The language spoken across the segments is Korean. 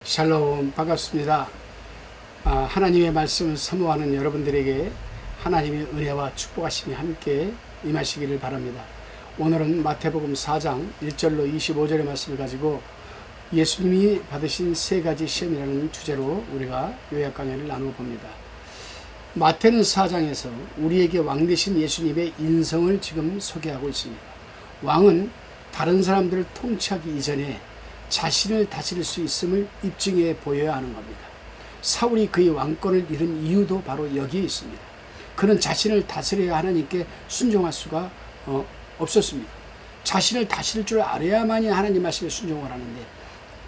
샬롬, 반갑습니다. 하나님의 말씀을 사모하는 여러분들에게 하나님의 은혜와 축복하심이 함께 임하시기를 바랍니다. 오늘은 마태복음 4장 1절로 25절의 말씀을 가지고 예수님이 받으신 세 가지 시험이라는 주제로 우리가 요약 강해를 나누어 봅니다. 마태는 4장에서 우리에게 왕 되신 예수님의 인성을 지금 소개하고 있습니다. 왕은 다른 사람들을 통치하기 이전에 자신을 다스릴 수 있음을 입증해 보여야 하는 겁니다. 사울이 그의 왕권을 잃은 이유도 바로 여기에 있습니다. 그는 자신을 다스려야 하나님께 순종할 수가 없었습니다. 자신을 다스릴 줄 알아야만이 하나님 말씀에 순종을 하는데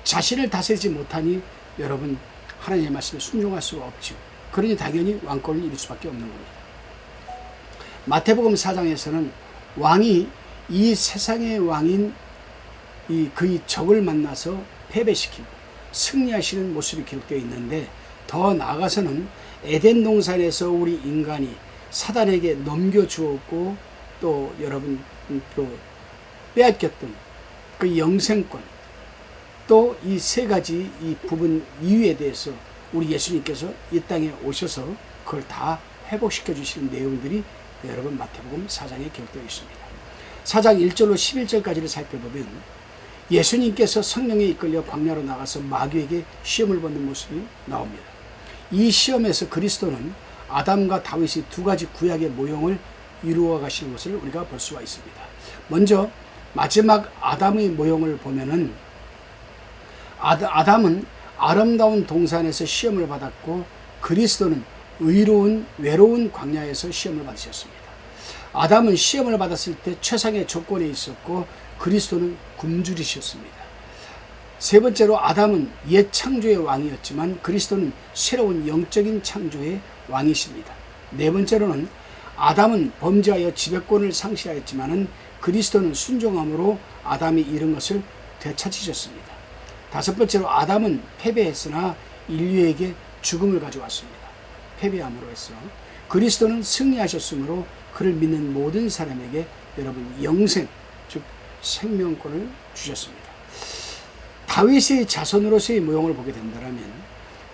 자신을 다스리지 못하니 여러분 하나님의 말씀에 순종할 수가 없죠. 그러니 당연히 왕권을 잃을 수밖에 없는 겁니다. 마태복음 4장에서는 왕이 이 세상의 왕인 그의 적을 만나서 패배시키고 승리하시는 모습이 기록되어 있는데, 더 나아가서는 에덴 동산에서 우리 인간이 사단에게 넘겨주었고 또 여러분 또 빼앗겼던 그 영생권, 또 이 세 가지 이 부분 이유에 대해서 우리 예수님께서 이 땅에 오셔서 그걸 다 회복시켜 주시는 내용들이 여러분 마태복음 4장에 기록되어 있습니다. 4장 1절로 11절까지를 살펴보면 예수님께서 성령에 이끌려 광야로 나가서 마귀에게 시험을 받는 모습이 나옵니다. 이 시험에서 그리스도는 아담과 다윗이 두 가지 구약의 모형을 이루어 가시는 것을 우리가 볼 수가 있습니다. 먼저 마지막 아담의 모형을 보면은 아담은 아름다운 동산에서 시험을 받았고 그리스도는 의로운 외로운 광야에서 시험을 받으셨습니다. 아담은 시험을 받았을 때 최상의 조건에 있었고 그리스도는 굶주리셨습니다. 세 번째로 아담은 옛 창조의 왕이었지만 그리스도는 새로운 영적인 창조의 왕이십니다. 네 번째로는 아담은 범죄하여 지배권을 상실하였지만 그리스도는 순종함으로 아담이 잃은 것을 되찾으셨습니다. 다섯 번째로 아담은 패배했으나 인류에게 죽음을 가져왔습니다. 패배함으로 해서 그리스도는 승리하셨으므로 그를 믿는 모든 사람에게 여러분 영생, 즉 생명권을 주셨습니다. 다윗의 자손으로서의 모형을 보게 된다면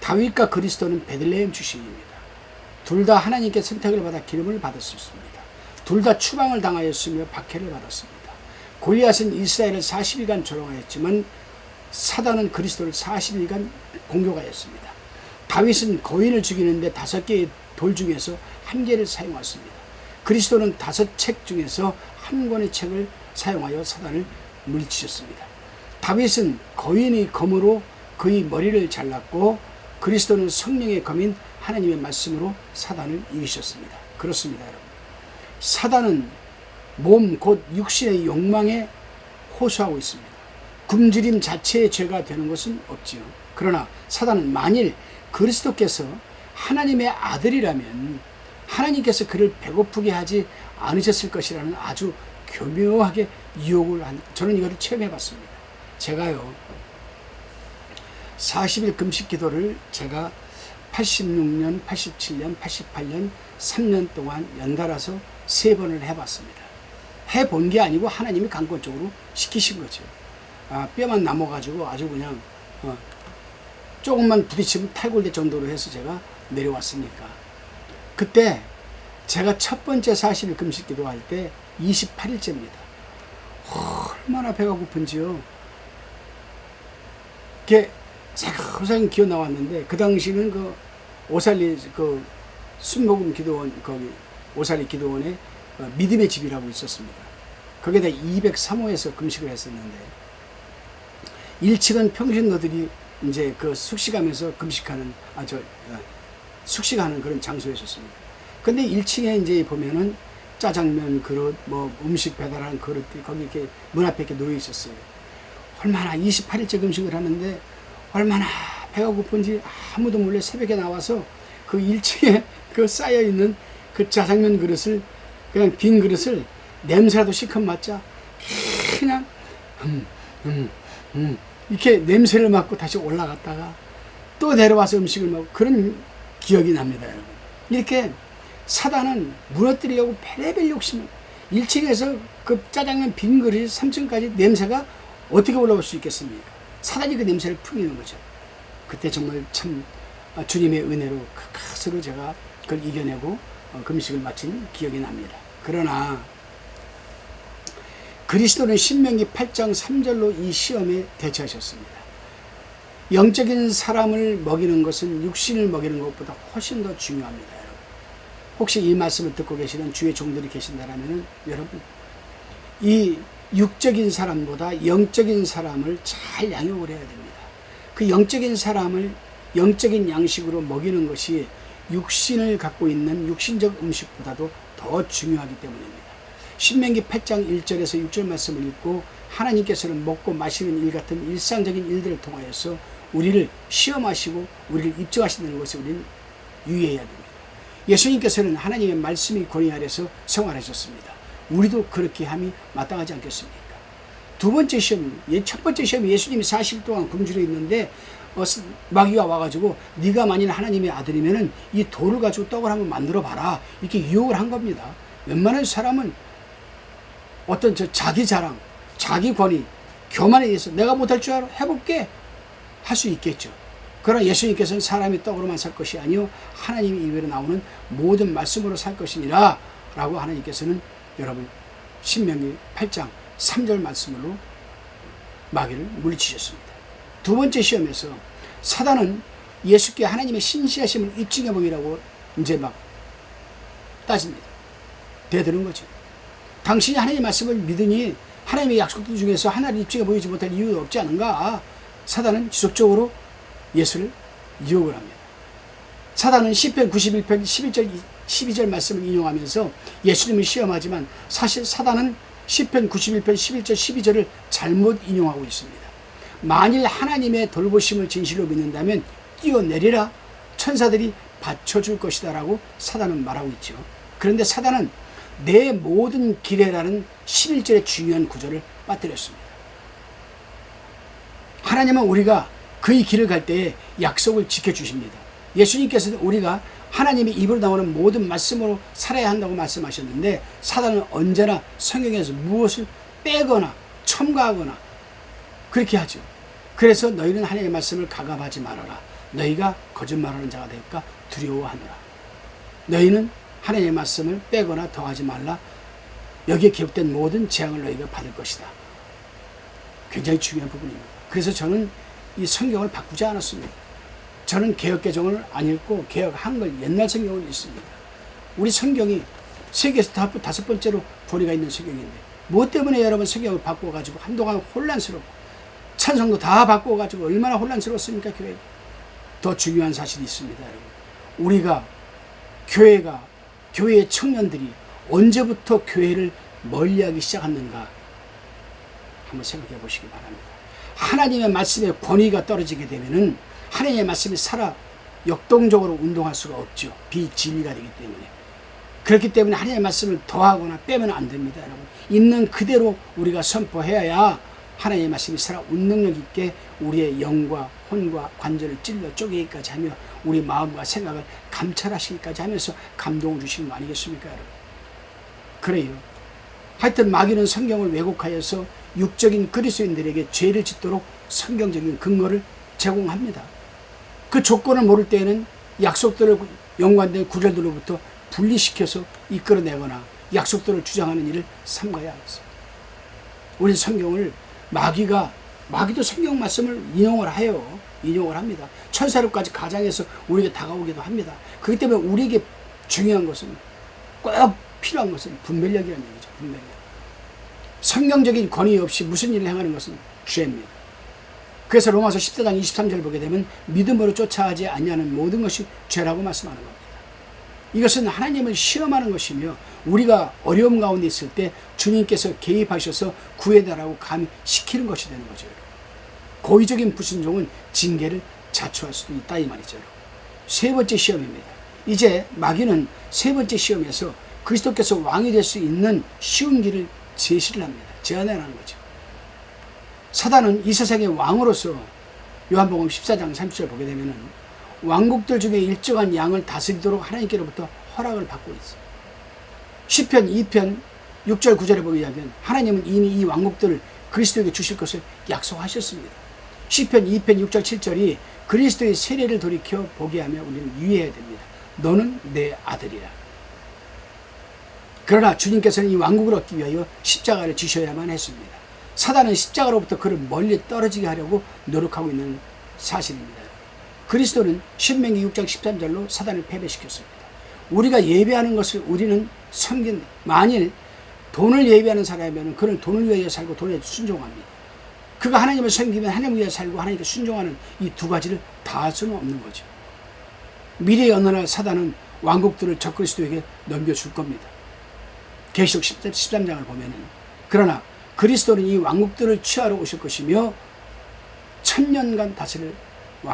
다윗과 그리스도는 베들레헴 출신입니다. 둘 다 하나님께 선택을 받아 기름을 받았습니다. 둘 다 추방을 당하였으며 박해를 받았습니다. 골리앗은 이스라엘을 40일간 조롱하였지만 사단은 그리스도를 40일간 공격하였습니다. 다윗은 거인을 죽이는데 5개의 돌 중에서 1개를 사용했습니다. 그리스도는 5책 중에서 1권의 책을 사용하여 사단을 물리치셨습니다. 다윗은 거인의 검으로 그의 머리를 잘랐고 그리스도는 성령의 검인 하나님의 말씀으로 사단을 이기셨습니다. 그렇습니다, 여러분. 사단은 몸 곧 육신의 욕망에 호소하고 있습니다. 굶주림 자체의 죄가 되는 것은 없지요. 그러나 사단은 만일 그리스도께서 하나님의 아들이라면 하나님께서 그를 배고프게 하지 않으셨을 것이라는 아주 교묘하게 유혹을 저는 이거를 체험해 봤습니다. 제가요 40일 금식 기도를 제가 86년, 87년, 88년 3년 동안 연달아서 3번을 해봤습니다. 해본 게 아니고 하나님이 강권적으로 시키신 거죠. 뼈만 남아가지고 아주 그냥 조금만 부딪히면 탈골될 정도로 해서 제가 내려왔으니까. 그때 제가 첫 번째 40일 금식 기도할 때 28일째입니다. 얼마나 배가 고픈지요. 이렇게 사각사각 기어 나왔는데 그 당시는 그 오살리 그 순복음 기도원 거기 오살리 기도원에 믿음의 집이라고 있었습니다. 거기에다 203호에서 금식을 했었는데 1층은 평신도들이 이제 그 숙식하면서 금식하는 숙식하는 그런 장소였었습니다. 근데 1층에 이제 보면은 짜장면 그릇, 뭐 음식 배달하는 그릇들이 거기 이렇게 문 앞에 이렇게 놓여 있었어요. 얼마나 28일째 금식을 하는데 얼마나 배가 고픈지 아무도 몰래 새벽에 나와서 그 1층에 그 쌓여 있는 그 짜장면 그릇을 그냥 빈 그릇을 냄새라도 실컷 맡자 그냥 이렇게 냄새를 맡고 다시 올라갔다가 또 내려와서 음식을 먹고 그런 기억이 납니다, 여러분. 이렇게 사단은 무너뜨리려고 별의별 욕심을 1층에서 그 짜장면 빈 그릇이 3층까지 냄새가 어떻게 올라올 수 있겠습니까? 사단이 그 냄새를 풍기는 거죠. 그때 정말 참 주님의 은혜로 스스로 제가 그걸 이겨내고 금식을 마친 기억이 납니다. 그러나 그리스도는 신명기 8장 3절로 이 시험에 대처하셨습니다. 영적인 사람을 먹이는 것은 육신을 먹이는 것보다 훨씬 더 중요합니다. 여러분, 혹시 이 말씀을 듣고 계시는 주의 종들이 계신다면 여러분, 이 육적인 사람보다 영적인 사람을 잘 양육을 해야 됩니다. 그 영적인 사람을 영적인 양식으로 먹이는 것이 육신을 갖고 있는 육신적 음식보다도 더 중요하기 때문입니다. 신명기 8장 1절에서 6절 말씀을 읽고 하나님께서는 먹고 마시는 일 같은 일상적인 일들을 통하여서 우리를 시험하시고 우리를 입증하신다는 것을 우리는 유의해야 됩니다. 예수님께서는 하나님의 말씀이 권위 아래서 생활하셨습니다. 우리도 그렇게 함이 마땅하지 않겠습니까? 두 번째 시험, 첫 번째 시험이 예수님이 40일 동안 굶주려 있는데 마귀가 와가지고 네가 만일 하나님의 아들이면은 이 돌을 가지고 떡을 한번 만들어 봐라, 이렇게 유혹을 한 겁니다. 웬만한 사람은 어떤 자기 자랑, 자기 권위, 교만에 의해서 내가 못할 줄 알아, 해볼게 할 수 있겠죠. 그러나 예수님께서는 사람이 떡으로만 살 것이 아니요 하나님의 입에로 나오는 모든 말씀으로 살 것이니라 라고 하나님께서는 여러분 신명기 8장 3절 말씀으로 마귀를 물리치셨습니다. 두 번째 시험에서 사단은 예수께 하나님의 신실하심을 입증해 보이라고 이제 막 따집니다. 대드는 거죠. 당신이 하나님의 말씀을 믿으니 하나님의 약속들 중에서 하나를 입증해 보이지 못할 이유가 없지 않은가? 사단은 지속적으로 예수를 유혹을 합니다. 사단은 시편 91편 11절 12절 말씀을 인용하면서 예수님을 시험하지만 사실 사단은 시편 91편 11절 12절을 잘못 인용하고 있습니다. 만일 하나님의 돌보심을 진실로 믿는다면 뛰어내리라, 천사들이 받쳐줄 것이다 라고 사단은 말하고 있죠. 그런데 사단은 내 모든 길에라는 11절의 중요한 구절을 빠뜨렸습니다. 하나님은 우리가 그의 길을 갈 때에 약속을 지켜주십니다. 예수님께서는 우리가 하나님의 입으로 나오는 모든 말씀으로 살아야 한다고 말씀하셨는데 사단은 언제나 성경에서 무엇을 빼거나 첨가하거나 그렇게 하죠. 그래서 너희는 하나님의 말씀을 가감하지 말아라. 너희가 거짓말하는 자가 될까 두려워하노라. 너희는 하나님의 말씀을 빼거나 더하지 말라. 여기에 기록된 모든 재앙을 너희가 받을 것이다. 굉장히 중요한 부분입니다. 그래서 저는 이 성경을 바꾸지 않았습니다. 저는 개역개정을 안 읽고 개역 한글 옛날 성경을 읽습니다. 우리 성경이 세계에서 다섯 번째로 권위가 있는 성경인데 무엇 때문에 여러분 성경을 바꿔가지고 한동안 혼란스럽고 찬송도 다 바꿔가지고 얼마나 혼란스러웠습니까? 교회가. 더 중요한 사실이 있습니다. 여러분, 우리가 교회의 청년들이 언제부터 교회를 멀리하기 시작했는가 한번 생각해 보시기 바랍니다. 하나님의 말씀의 권위가 떨어지게 되면은 하나님의 말씀이 살아 역동적으로 운동할 수가 없죠. 비진리가 되기 때문에. 그렇기 때문에 하나님의 말씀을 더하거나 빼면 안 됩니다. 여러분, 있는 그대로 우리가 선포해야 하나님의 말씀이 살아 운능력 있게 우리의 영과 혼과 관절을 찔러 쪼개기까지 하며 우리 마음과 생각을 감찰하시기까지 하면서 감동을 주시는 거 아니겠습니까, 여러분? 그래요. 하여튼 마귀는 성경을 왜곡하여서 육적인 그리스도인들에게 죄를 짓도록 성경적인 근거를 제공합니다. 그 조건을 모를 때에는 약속들을 연관된 구절들로부터 분리시켜서 이끌어내거나 약속들을 주장하는 일을 삼가야 하겠습니다. 우리 성경을 마귀도 성경 말씀을 인용을 해요. 인용을 합니다. 천사로까지 가장해서 우리에게 다가오기도 합니다. 그렇기 때문에 우리에게 중요한 것은 꼭 필요한 것은 분별력이라는 얘기죠. 분별력. 성경적인 권위 없이 무슨 일을 행하는 것은 죄입니다. 그래서 로마서 14장 23절을 보게 되면 믿음으로 쫓아하지 아니하는 모든 것이 죄라고 말씀하는 겁니다. 이것은 하나님을 시험하는 것이며 우리가 어려움 가운데 있을 때 주님께서 개입하셔서 구해달라고 감시키는 것이 되는 거죠. 고의적인 불순종은 징계를 자초할 수도 있다 이 말이죠. 세 번째 시험입니다. 이제 마귀는 세 번째 시험에서 그리스도께서 왕이 될 수 있는 쉬운 길을 제시를 합니다. 제안하는 거죠. 사단은 이 세상의 왕으로서 요한복음 14장 30절 보게 되면은 왕국들 중에 일정한 양을 다스리도록 하나님께로부터 허락을 받고 있어요. 시편 2편 6절 9절에 보게 되면 하나님은 이미 이 왕국들을 그리스도에게 주실 것을 약속하셨습니다. 시편 2편 6절 7절이 그리스도의 세례를 돌이켜 보게 하며 우리는 유의해야 됩니다. 너는 내 아들이라. 그러나 주님께서는 이 왕국을 얻기 위하여 십자가를 지셔야만 했습니다. 사단은 십자가로부터 그를 멀리 떨어지게 하려고 노력하고 있는 사실입니다. 그리스도는 신명기 6장 13절로 사단을 패배시켰습니다. 우리가 예배하는 것을 우리는 섬긴다. 만일 돈을 예배하는 사람이면 그는 돈을 위하여 살고 돈에 순종합니다. 그가 하나님을 섬기면 하나님을 위하여 살고 하나님께 순종하는 이 두 가지를 다 할 수는 없는 거죠. 미래의 어느 날 사단은 왕국들을 적그리스도에게 넘겨줄 겁니다. 계시록 13장을 보면은. 그러나 그리스도는 이 왕국들을 취하러 오실 것이며 1000년간 다스릴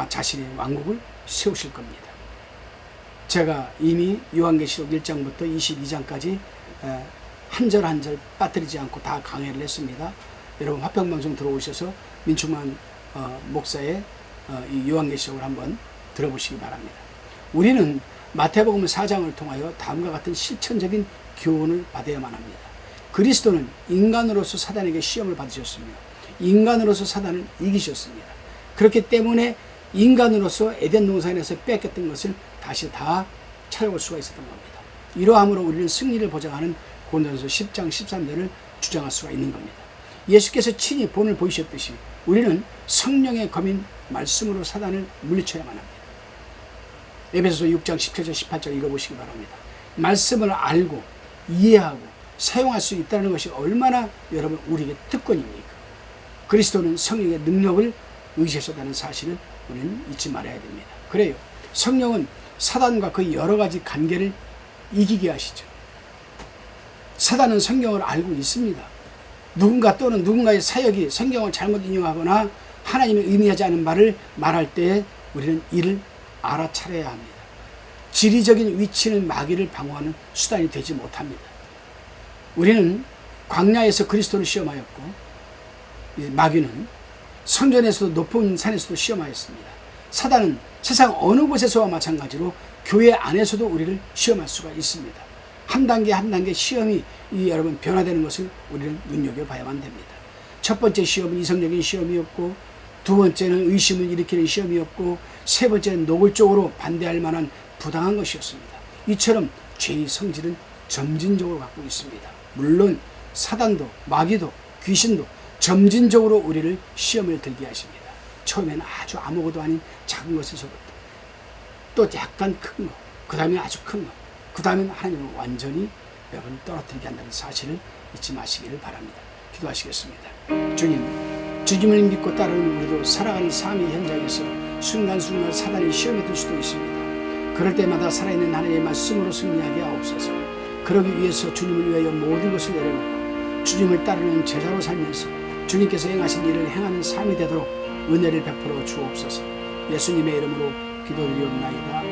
자신의 왕국을 세우실 겁니다. 제가 이미 요한계시록 1장부터 22장까지 한 절 한 절 빠뜨리지 않고 다 강해를 했습니다. 여러분 화평방송 들어오셔서 민충만 목사의 이 요한계시록을 한번 들어보시기 바랍니다. 우리는 마태복음 4장을 통하여 다음과 같은 실천적인 교훈을 받아야만 합니다. 그리스도는 인간으로서 사단에게 시험을 받으셨으며 인간으로서 사단을 이기셨습니다. 그렇기 때문에 인간으로서 에덴 동산에서 뺏겼던 것을 다시 다 찾아올 수가 있었던 겁니다. 이러함으로 우리는 승리를 보장하는 고린도전서 10장 13절을 주장할 수가 있는 겁니다. 예수께서 친히 본을 보이셨듯이 우리는 성령의 검인 말씀으로 사단을 물리쳐야만 합니다. 에베소서 6장 17절 18절 읽어보시기 바랍니다. 말씀을 알고 이해하고 사용할 수 있다는 것이 얼마나 여러분 우리에게 특권입니까? 그리스도는 성령의 능력을 의지하셨다는 사실을 우리는 잊지 말아야 됩니다. 그래요. 성령은 사단과 그 여러 가지 관계를 이기게 하시죠. 사단은 성경을 알고 있습니다. 누군가 또는 누군가의 사역이 성경을 잘못 인용하거나 하나님이 의미하지 않은 말을 말할 때 우리는 이를 알아차려야 합니다. 지리적인 위치는 마귀를 방어하는 수단이 되지 못합니다. 우리는 광야에서 그리스도를 시험하였고 마귀는 성전에서도 높은 산에서도 시험하였습니다. 사단은 세상 어느 곳에서와 마찬가지로 교회 안에서도 우리를 시험할 수가 있습니다. 한 단계 한 단계 시험이 여러분 변화되는 것을 우리는 눈여겨봐야만 됩니다. 첫 번째 시험은 이성적인 시험이었고 두 번째는 의심을 일으키는 시험이었고 세 번째는 노골적으로 반대할 만한 부당한 것이었습니다. 이처럼 죄의 성질은 점진적으로 갖고 있습니다. 물론 사단도 마귀도 귀신도 점진적으로 우리를 시험을 들게 하십니다. 처음에는 아주 아무것도 아닌 작은 것에서부터 또 약간 큰 거, 그 다음에 아주 큰 거, 그 다음에는 하나님은 완전히 여러분 떨어뜨리게 한다는 사실을 잊지 마시기를 바랍니다. 기도하시겠습니다. 주님을 믿고 따르는 우리도 살아가는 삶의 현장에서 순간순간 사단이 시험에 들 수도 있습니다. 그럴 때마다 살아있는 하나님의 말씀으로 승리하게 하옵소서. 그러기 위해서 주님을 위하여 모든 것을 내려놓고 주님을 따르는 제자로 살면서 주님께서 행하신 일을 행하는 삶이 되도록 은혜를 베풀어 주옵소서. 예수님의 이름으로 기도드리옵나이다.